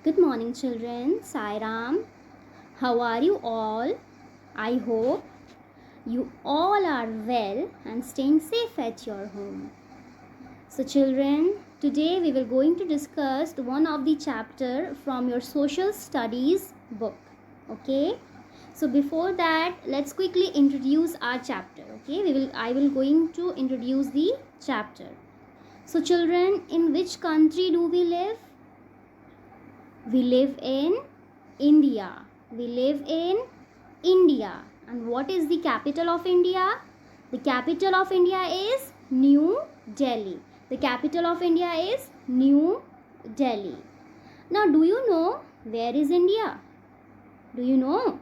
Good morning, children. Sai Ram. How are you all? I hope you all are well and staying safe at your home. So, children, today we will going to discuss one of the chapter from your social studies book. Okay. So before that, let's quickly introduce our chapter. Okay, I will going to introduce the chapter. So, children, in which country do we live? We live in India. We live in India. And what is the capital of India? The capital of India is New Delhi. The capital of India is New Delhi. Now, do you know where is India? Do you know?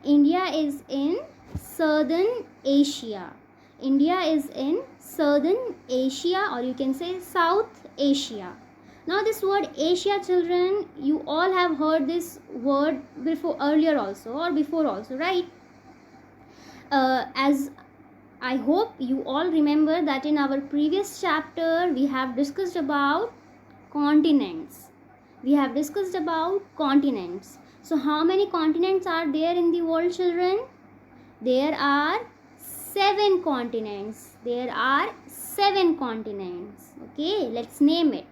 India is in Southern Asia. India is in Southern Asia, or you can say South Asia. Now this word Asia, children, you all have heard this word before, earlier also, or before also, right? As I hope you all remember that in our previous chapter we have discussed about continents. We have discussed about continents. So how many continents are there in the world, children? There are 7 continents. There are 7 continents. Okay, let's name it.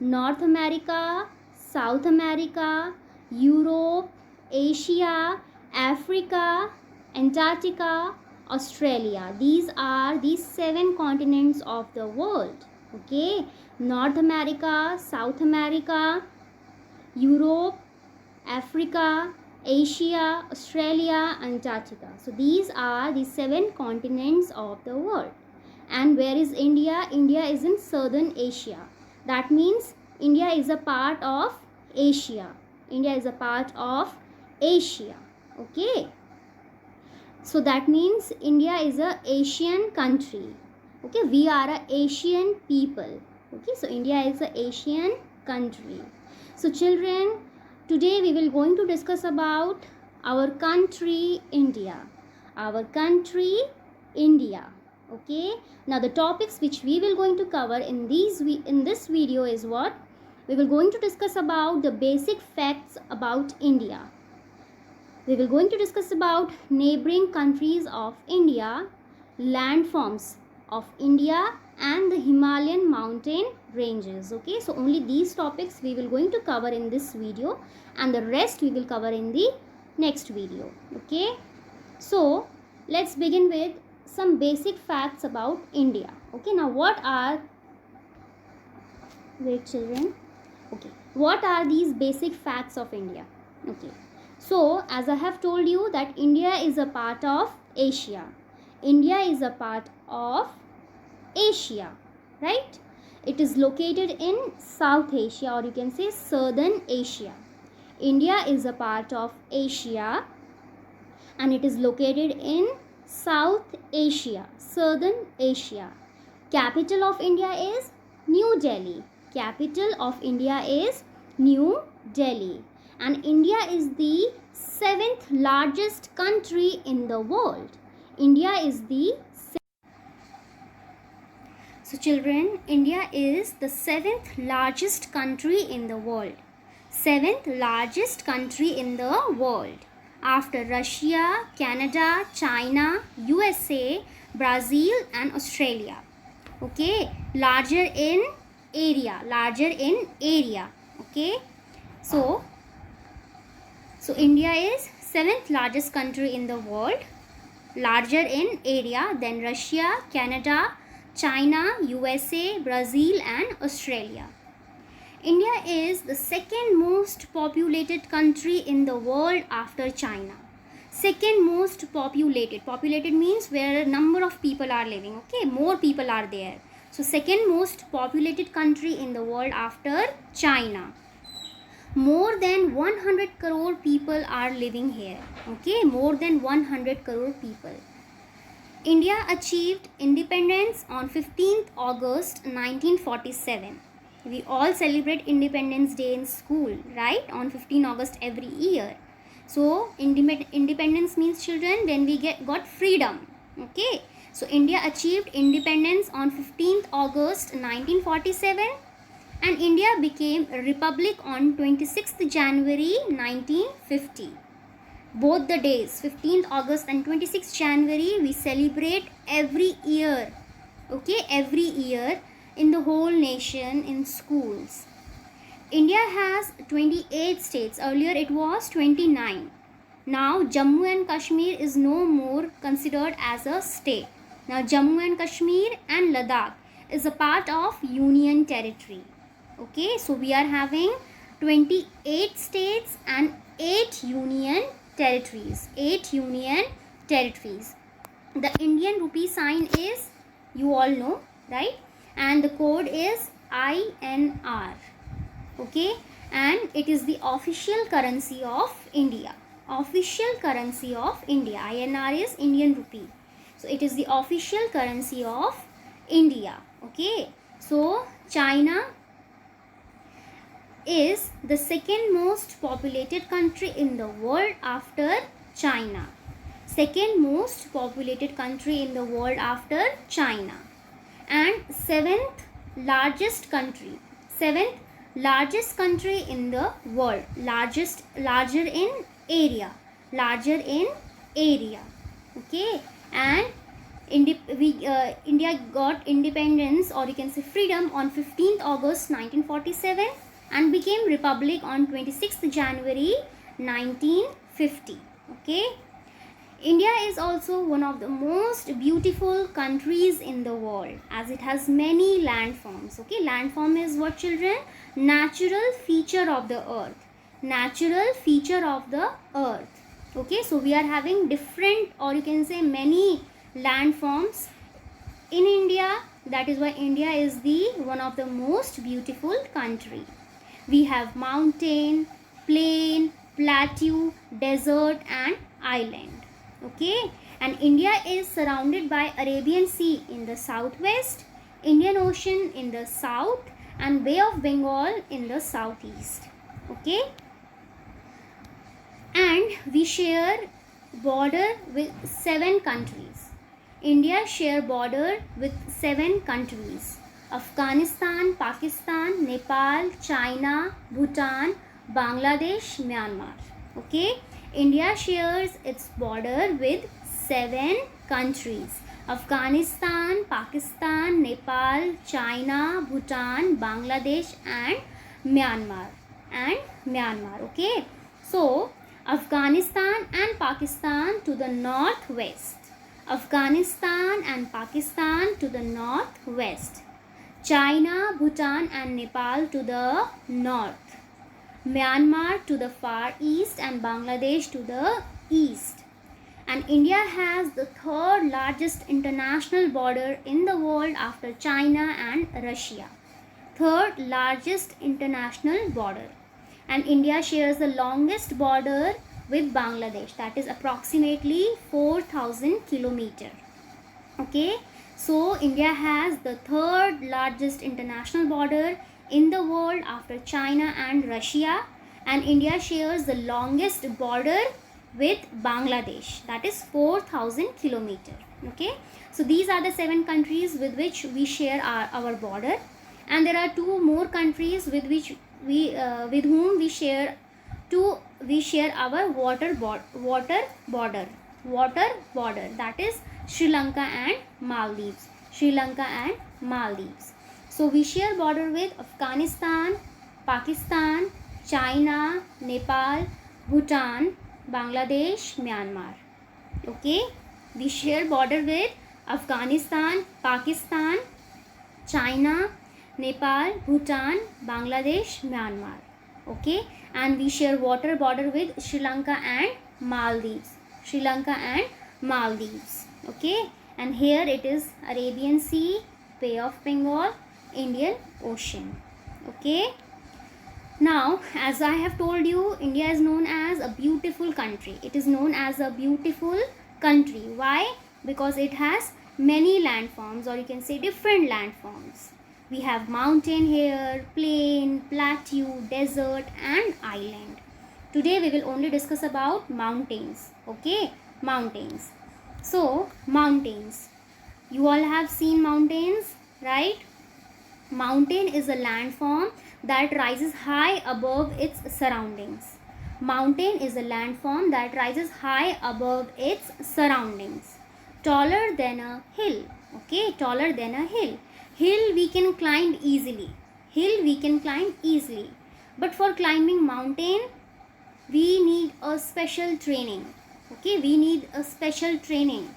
North America, South America, Europe, Asia, Africa, Antarctica, Australia. These are the 7 continents of the world. Okay, North America, South America, Europe, Africa, Asia, Australia, Antarctica. So these are the 7 continents of the world. And where is India? India is in Southern Asia. That means India is a part of Asia. India is a part of Asia. Okay. So that means India is a Asian country. Okay. We are a Asian people. Okay. So India is a Asian country. So children, today we will going to discuss about our country India. Our country India. Okay, now the topics which we will going to cover in this video is what? We will going to discuss about the basic facts about India. We will going to discuss about neighboring countries of India, landforms of India and the Himalayan mountain ranges. Okay, so only these topics we will going to cover in this video and the rest we will cover in the next video. Okay, so let's begin with some basic facts about India. Okay, now what are children? Okay, what are these basic facts of India? Okay, so as I have told you that India is a part of Asia. India is a part of Asia, right? It is located in South Asia, or you can say Southern Asia. India is a part of Asia and it is located in South Asia, Southern Asia. Capital of India is New Delhi. Capital of India is New Delhi. And India is the 7th largest country in the world. India is the So children, India is the 7th largest country in the world. 7th largest country in the world. After Russia, Canada, China, USA, Brazil and Australia. Okay, larger in area. Okay, so India is 7th largest country in the world, larger in area than Russia, Canada, China, USA, Brazil and Australia. India is the 2nd most populated country in the world after China. 2nd most populated. Populated means where a number of people are living. Okay, more people are there. So 2nd most populated country in the world after China. More than 100 crore people are living here. Okay, more than 100 crore people. India achieved independence on 15th August 1947. We all celebrate Independence Day in school, right? On 15 August every year. So independence means, children, when we got freedom. Okay. So India achieved independence on 15th August 1947 and India became a republic on 26th January 1950. Both the days, 15th August and 26th January, we celebrate every year. Okay, every year in the whole nation in schools. India has 28 states. Earlier it was 29. Now Jammu and Kashmir is no more considered as a state. Now Jammu and Kashmir and Ladakh is a part of Union Territory. Okay, so we are having 28 states and 8 Union Territories. 8 Union Territories. The Indian rupee sign is, you all know, right? And the code is INR. Okay, and it is the official currency of India. Official currency of India. INR is Indian rupee. So it is the official currency of India. Okay, so China is the second most populated country in the world after China. Second most populated country in the world after China. And seventh largest country in the world, larger in area. Okay, and India got independence, or you can say freedom, on 15th August 1947 and became republic on 26th January 1950. Okay, India is also one of the most beautiful countries in the world, as it has many landforms. Okay, landform is what, children? Natural feature of the earth. Natural feature of the earth. Okay, so we are having different, or you can say many landforms in India. That is why India is the one of the most beautiful country. We have mountain, plain, plateau, desert and island. Okay, and India is surrounded by Arabian Sea in the southwest, Indian Ocean in the south and Bay of Bengal in the southeast. Okay, and we share border with 7 countries. India share border with 7 countries: Afghanistan, Pakistan, Nepal, China, Bhutan, Bangladesh, Myanmar. Okay, India shares its border with 7 countries: Afghanistan, Pakistan, Nepal, China, Bhutan, Bangladesh and Myanmar. Okay, so Afghanistan and Pakistan to the northwest. Afghanistan and Pakistan to the northwest. China, Bhutan and Nepal to the north. Myanmar to the far east and Bangladesh to the east. And India has the 3rd largest international border in the world after China and Russia. 3rd largest international border. And India shares the longest border with Bangladesh, that is approximately 4,000 kilometers. Okay, so India has the 3rd largest international border in the world after China and Russia, and India shares the longest border with Bangladesh, that is 4,000 kilometers. Okay, so these are the 7 countries with which we share our border, and there are 2 more countries with which with whom we share our water border, that is Sri Lanka and Maldives. So we share border with Afghanistan, Pakistan, China, Nepal, Bhutan, Bangladesh, Myanmar. Okay, we share border with Afghanistan, Pakistan, China, Nepal, Bhutan, Bangladesh, Myanmar. Okay, and we share water border with Sri Lanka and Maldives. Okay, and here it is Arabian Sea, Bay of Bengal, Indian Ocean. Okay, now as I have told you, India is known as a beautiful country. It is known as a beautiful country. Why? Because it has many landforms, or you can say different landforms. We have mountain here, plain, plateau, desert and island. Today we will only discuss about mountains. Okay, mountains. So mountains, you all have seen mountains, right? Mountain is a landform that rises high above its surroundings. Mountain is a landform that rises high above its surroundings. Taller than a hill. Okay, taller than a hill. Hill we can climb easily. Hill we can climb easily. But for climbing mountain, we need a special training. Okay, we need a special training.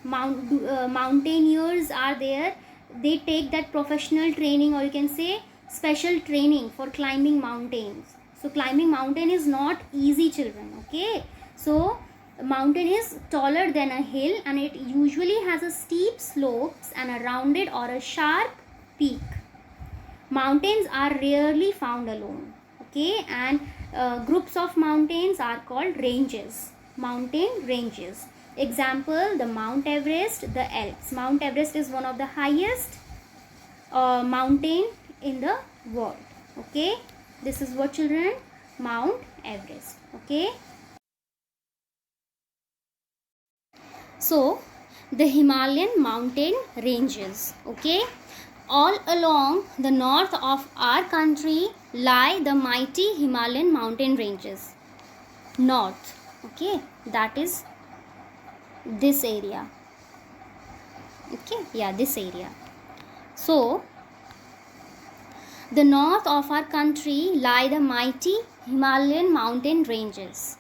Mountaineers are there, they take that professional training, or you can say special training for climbing mountains. So climbing mountain is not easy, children. Okay, so mountain is taller than a hill, and it usually has a steep slopes and a rounded or a sharp peak. Mountains are rarely found alone. Okay, and groups of mountains are called ranges. Mountain ranges. Example, the Mount Everest, the Alps. Mount Everest is one of the highest mountain in the world. Okay, this is what, children? Mount Everest. Okay, so the Himalayan mountain ranges. Okay, all along the north of our country lie the mighty Himalayan mountain ranges. North. Okay, that is this area. Okay, yeah, this area. So the north of our country lie the mighty Himalayan mountain ranges.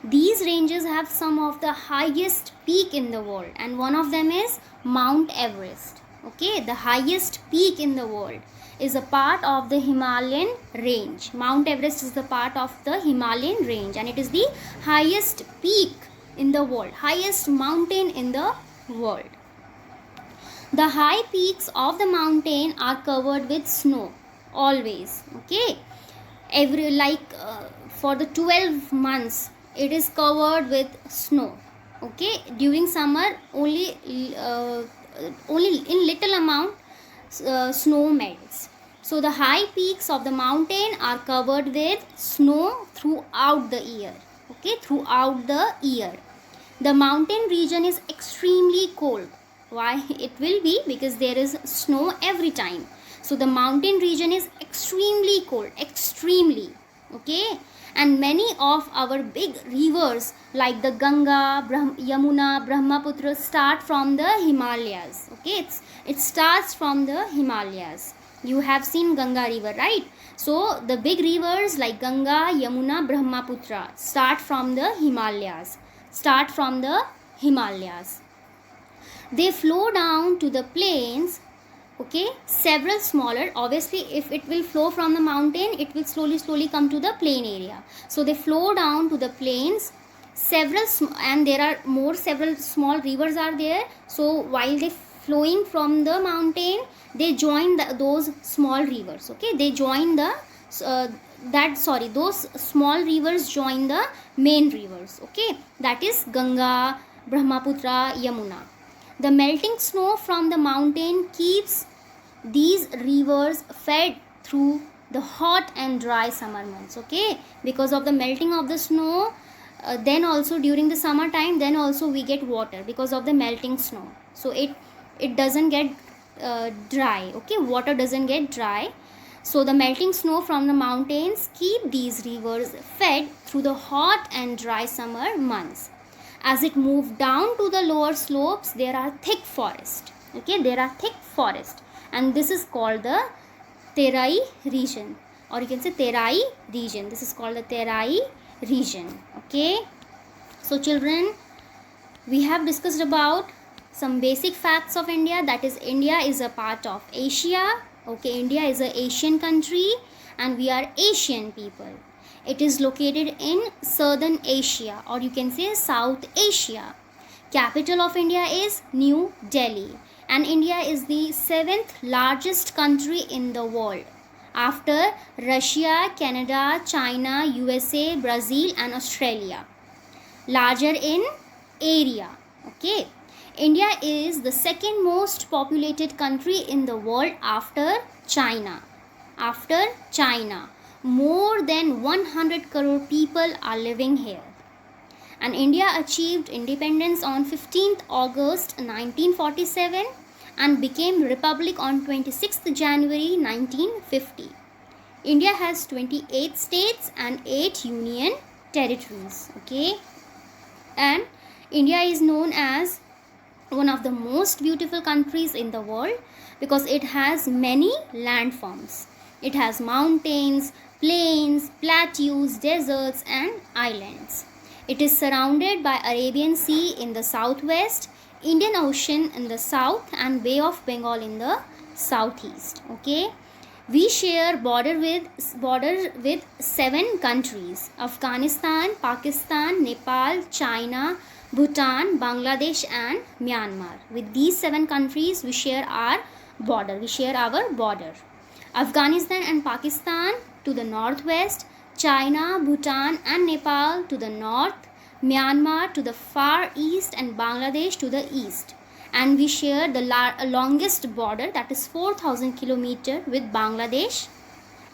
These ranges have some of the highest peak in the world, and one of them is Mount Everest. Okay, the highest peak in the world is a part of the Himalayan range. Mount Everest is the part of the Himalayan range, and it is the highest peak in the world, highest mountain in the world. The high peaks of the mountain are covered with snow always. Okay, for the 12 months it is covered with snow. Okay, during summer only in little amount snow melts. So the high peaks of the mountain are covered with snow throughout the year. Okay, throughout the year. The mountain region is extremely cold. Why it will be? Because there is snow every time. So the mountain region is extremely cold, extremely. Okay, and many of our big rivers like the Ganga, Yamuna, Brahmaputra start from the Himalayas. Okay, it starts from the Himalayas. You have seen Ganga river, right? So the big rivers like Ganga, Yamuna, Brahmaputra start from the Himalayas. They flow down to the plains. Okay, several smaller. Obviously, if it will flow from the mountain, it will slowly come to the plain area. So they flow down to the plains. And there are several small rivers are there. So while they flowing from the mountain, they join those small rivers. Okay, they join those small rivers join the main rivers. Okay, that is Ganga, Brahmaputra, Yamuna. The melting snow from the mountain keeps these rivers fed through the hot and dry summer months. Okay, because of the melting of the snow, then also during the summer time, then also we get water because of the melting snow. So it doesn't get dry. Okay, water doesn't get dry. So the melting snow from the mountains keep these rivers fed through the hot and dry summer months. As it moves down to the lower slopes, there are thick forests. Okay, there are thick forests, and this is called the Terai region, or you can say Terai region. This is called the Terai region. Okay, so children, we have discussed about some basic facts of India. That is, India is a part of Asia. Okay, India is an Asian country, and we are Asian people. It is located in Southern Asia, or you can say South Asia. Capital of India is New Delhi, and India is the 7th largest country in the world after Russia, Canada, China, USA, Brazil and Australia. Larger in area. Okay, India is the second most populated country in the world after China. More than 100 crore people are living here. And India achieved independence on 15th August 1947, and became republic on 26th January 1950. India has 28 states and 8 union territories. Okay, and India is known as one of the most beautiful countries in the world because it has many landforms. It has mountains, plains, plateaus, deserts and islands. It is surrounded by Arabian Sea in the southwest, Indian Ocean in the south and Bay of Bengal in the southeast. Okay, we share border with 7 countries: Afghanistan, Pakistan, Nepal, China, Bhutan, Bangladesh and Myanmar. With these 7 countries we share our border. Afghanistan and Pakistan to the northwest, China, Bhutan and Nepal to the north, Myanmar to the far east and Bangladesh to the east. And we share the longest border, that is 4,000 kilometers, with Bangladesh.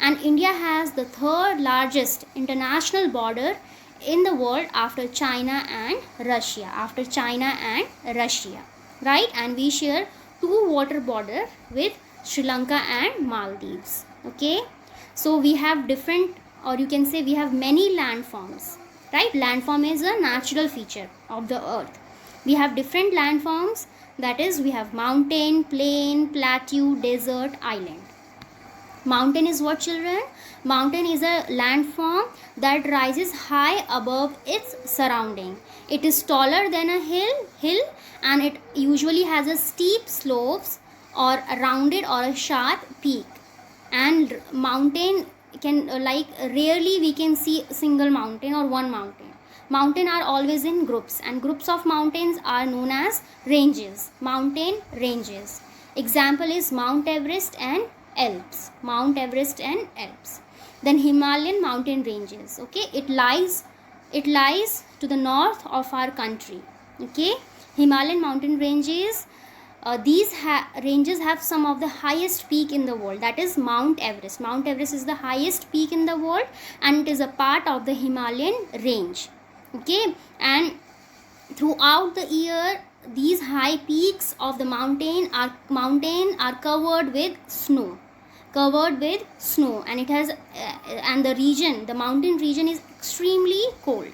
And India has the 3rd largest international border in the world after China and Russia. Right? And we share 2 water border with Sri Lanka and Maldives. Okay, so we have different, or you can say we have many landforms. Right? Landform is a natural feature of the earth. We have different landforms, that is we have mountain, plain, plateau, desert, island. Mountain is what, children? Mountain is a landform that rises high above its surrounding. It is taller than a hill and it usually has a steep slopes or a rounded or a sharp peak. And mountain can rarely we can see single mountain or one mountain. Mountain are always in groups, and groups of mountains are known as ranges, mountain ranges. Example is Mount Everest and Alps. Then Himalayan mountain ranges. Okay, it lies to the north of our country. Okay, Himalayan mountain ranges. These ranges have some of the highest peak in the world, that is Mount Everest. Mount Everest is the highest peak in the world and it is a part of the Himalayan range. Okay, and throughout the year these high peaks of the mountain are covered with snow, and it has and the mountain region is extremely cold.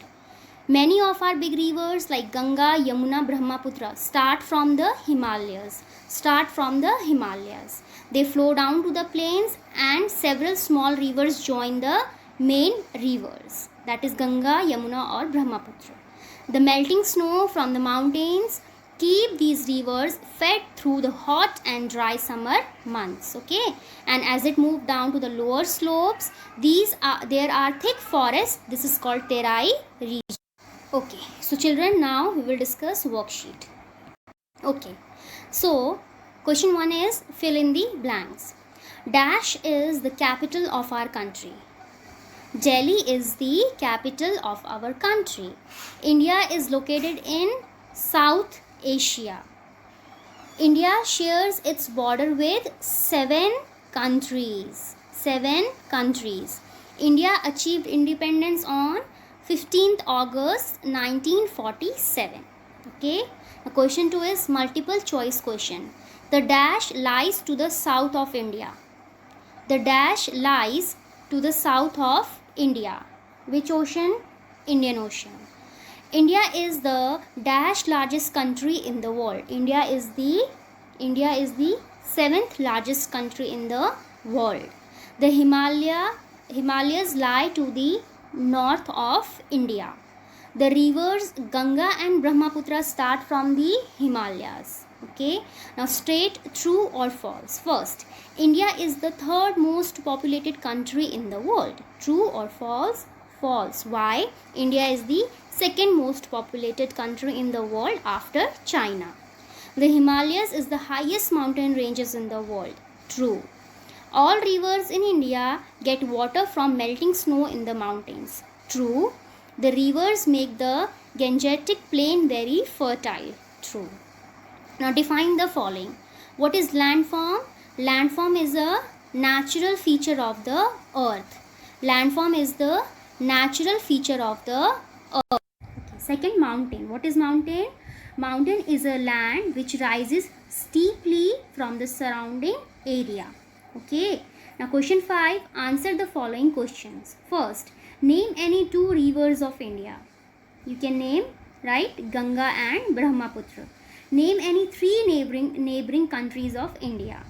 Many of our big rivers like Ganga, Yamuna, Brahmaputra start from the Himalayas. They flow down to the plains and several small rivers join the main rivers, that is Ganga, Yamuna or Brahmaputra. The melting snow from the mountains keep these rivers fed through the hot and dry summer months. Okay, and as it moves down to the lower slopes, there are thick forests. This is called Terai region. Okay, so children, now we will discuss worksheet. Okay, so question 1 is fill in the blanks. Dash is the capital of our country. Delhi is the capital of our country. India is located in South Asia. India shares its border with 7 countries. India achieved independence on 15th August 1947. Okay, the question 2 is multiple choice question. The dash lies to the south of India. The dash lies to the south of India. Which ocean? Indian Ocean. India is the dash largest country in the world. India is the 7th largest country in the world. The Himalayas lie to the north of India. The rivers Ganga and Brahmaputra start from the Himalayas. Okay, now straight, true or false. First, India is the 3rd most populated country in the world. True or false? False. Why? India is the 2nd most populated country in the world after China. The Himalayas is the highest mountain ranges in the world. True. All rivers in India get water from melting snow in the mountains. True. The rivers make the Gangetic plain very fertile. True. Now define the following. What is landform? Landform is a natural feature of the earth. Landform is the natural feature of the earth. Okay. Second, mountain. What is mountain? Mountain is a land which rises steeply from the surrounding area. Okay. Now question 5, answer the following questions. First, name any 2 rivers of India. You can name, right, Ganga and Brahmaputra. Name any 3 neighboring countries of India.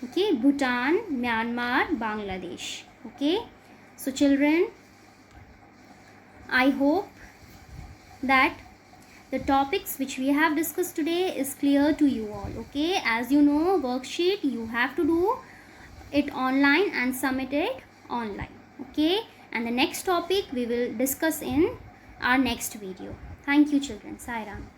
Okay, Bhutan, Myanmar, Bangladesh. Okay, so children, I hope that the topics which we have discussed today is clear to you all. Okay, as you know, worksheet you have to do it online and submit it online. Okay, and the next topic we will discuss in our next video. Thank you children. Sai Ram.